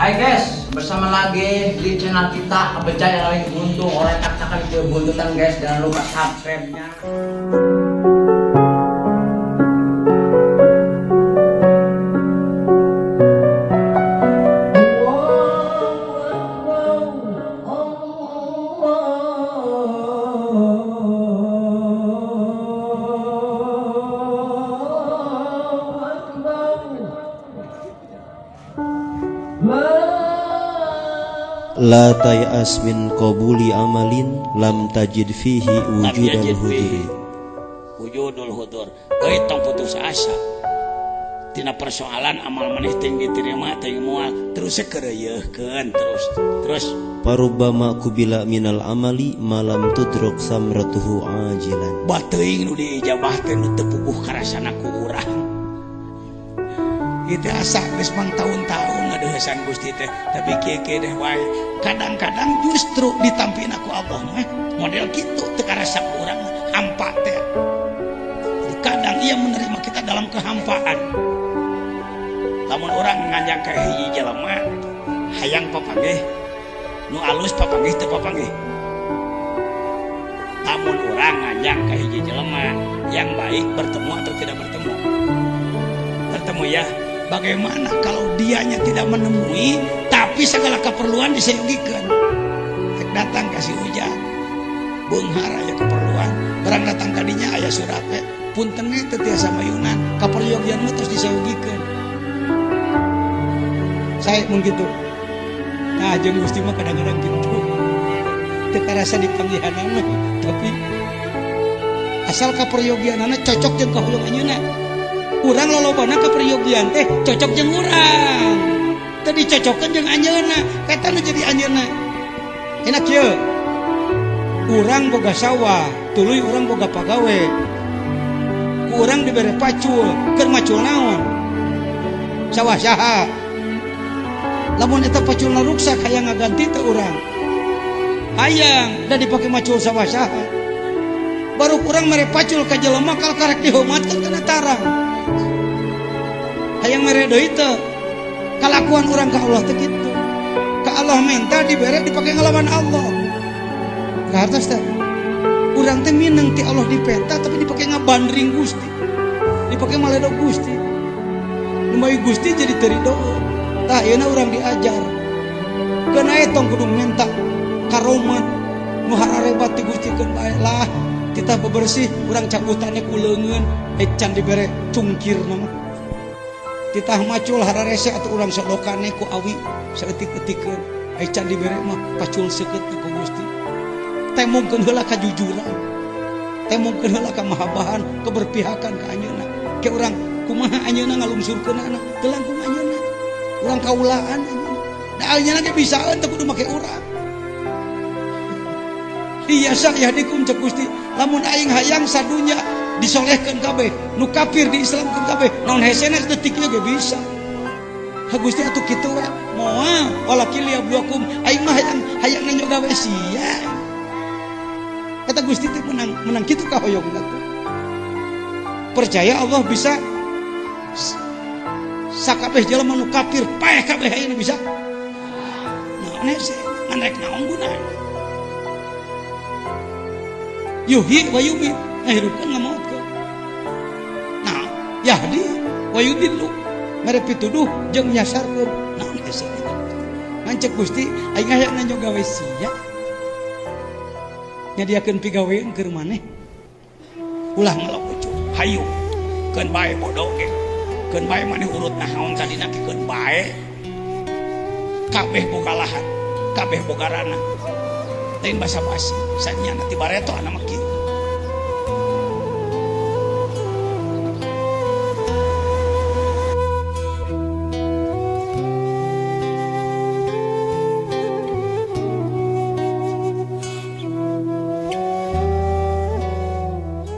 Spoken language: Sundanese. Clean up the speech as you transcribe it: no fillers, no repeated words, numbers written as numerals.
Hai guys, bersama lagi di channel kita Abejay yang lain buntung. Oleh tak-takan ke buntutan guys, jangan lupa subscribe-nya. La tay'as min qabuli amalin lam tajid fihi wujudul hudur. Tong putus asa tina persoalan amal maneh teu diterima teu moal terus sakeureuyeukkeun terus parubbama kubila minal amali malam tudruk samratuhu ajilan. Bateuing nu diijabah teh nu teu puguh karasana ku urang. Itu asa geus mang tahun-tahun ngadeuheusan Gusti teh, tapi kieu-kieu deh wae. Kadang-kadang justru ditampina ku Allah mah model kitu teu karasa ku urang hampa teh. Kadang ia menerima kita dalam kehampaan. Lamun urang nganjang ka hiji jelema hayang papanggih, nu alus papanggih teu papanggih. Lamun urang nganjang ka hiji jelema yang baik bertemu atau tidak bertemu. Bertemu ya. Bagaimana kalau dianya tidak menemui tapi segala keperluan disayogikeun. Datang kasih hujan beunghar aya keperluan barang datang tadinya aya surat teh punten ge teu tiasa mayunan kaperyogian mah terus disayogikeun. Saya mun kitu. Nah jeung Gusti mah kadang-kadang kitu. Teu karasa dipanggihanna mah tapi asal kaperyogianana cocok jeung kahulung anjeunna. Urang lolobana kaperyogian teh cocok jeung urang. Teu dicocokkeun jeung anjeunna, kata nu jadi anjeunna. Enak ye. Urang boga sawah, tuluy urang boga pagawe. Ku urang dibere pacul, keur macul naon? Sawah saha? Lamun eta paculna ruksak hayang ngaganti teu urang. Hayang da dipake macul sawah saha? Baru urang mere pacul ka jelema kal karek dihormatkeun kana tarang. Hayang mere deui teu kalakuan urang ka Allah teh kitu. Ka Allah minta dibere dipake ngalawan Allah. Kartos teh urang teh mineng ti Allah dipenta tapi dipake ngabandring Gusti. Dipake maledo Gusti. Lumai Gusti jadi teu ridho. Tah ayeuna urang diajar. Keun aya tong kudu minta karomat nu hararebat ti Gusti keun bae lah. Kita bebersih urang cakutannya kuleungeun can dibere cungkirna mah. Kita macul hararese atau urang sodokane ku awi saeutik-eutikeun ai can dibere mah pacul seukeut ku Gusti. Temungkeun heula kajujuran. Temungkeun heula kamahabahan, keberpihakan ka anjeunna. Ke urang kumaha anjeunna ngalungsurkeunana, teu langkung anjeunna. Urang kaulaan anjeunna. Da anjeunna ge bisaeun teu kudu make urang. Iya sak yahdikum cek Gusti. Lamun aing hayang sadunya disolehkeun kabeh, nu kafir diislamkeun kabeh, naon hesena detiknya ge bisa. Ha Gusti atuh kitu we. Moal walakil yabluakum aing mah hayang nyoga we sia. Kata Gusti teh menang kitu ka hoyongna teh. Percaya Allah bisa sakabeh jelema nu kafir paeh kabeh ayeuna bisa. Naon hese ngan rek naon gunana? Yuhyi wa yumiit, ngahirupkeun ngamaotkeun. Nah, yahdi wa yudillu, mere pituduh jeung nyasarkeun. Naon hese kitu? Ngancek Gusti aing hayang nyoga we sia. Nyadiakeun pigawean keur maneh. Ulah ngalokucu. Hayu. Keun bae bodoh ge. Keun bae maneh urut naon tadina keun bae. Kabeh boga lahan, kabeh boga ranah. Lain basa-basi, sanya nanti bareto anak maki.